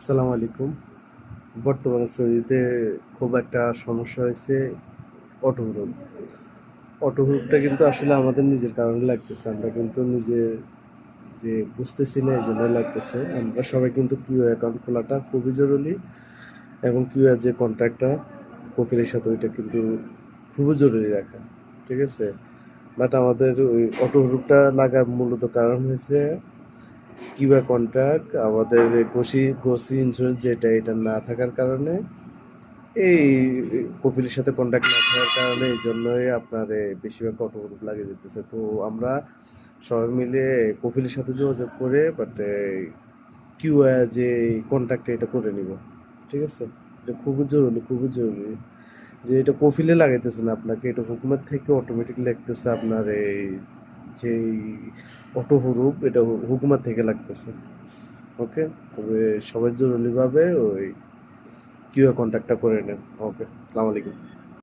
আসসালামু আলাইকুম। বর্তমানে সৌদিতে খুব একটা সমস্যা হয়েছে অটো হুরুপ। অটো হুরুপটা কিন্তু আসলে আমাদের নিজের কারণে লাগতেছে। আমরা কিন্তু নিজে যে বুঝতেছি না এজন্যই লাগতেছে। আমরা সবাই কিন্তু কিউ অ্যাকাউন্ট খোলাটা খুবই জরুরি এবং কিউ এর যে কন্ট্যাক্টটা কফিলের সাথে ওইটা কিন্তু খুবই জরুরি রাখা। ঠিক আছে? বাট আমাদের ওই অটো হুরুপটা লাগার মূলত কারণ হয়েছে কিউআর কন্ট্রাক্ট আমাদের গোসি ইন্স্যুরেন্স যেটা এটা না থাকার কারণে এই কপিলের সাথে কন্ট্যাক্ট না থাকার কারণে এই জন্যই আপনার বেশিরভাগ অটো গ্রুপ লাগিয়ে দিতেছে। তো আমরা সবাই মিলে কপিলের সাথে যোগাযোগ করে বাট কিউআর যে কন্ট্যাক্ট এটা করে নিব। ঠিক আছে? এটা খুবই জরুরি, খুবই জরুরি। যে এটা কফিলে লাগাইতেছে না আপনাকে, এটা হুকুমের থেকে অটোমেটিক লাগতেছে আপনার এই যেই অটো হুরুপ এটা হুকুমার থেকে লাগতেছে। ওকে, তবে সবাই জরুরিভাবে ওই কিউআর কন্ট্যাক্টটা করে নেন। ওকে, আসসালামু আলাইকুম।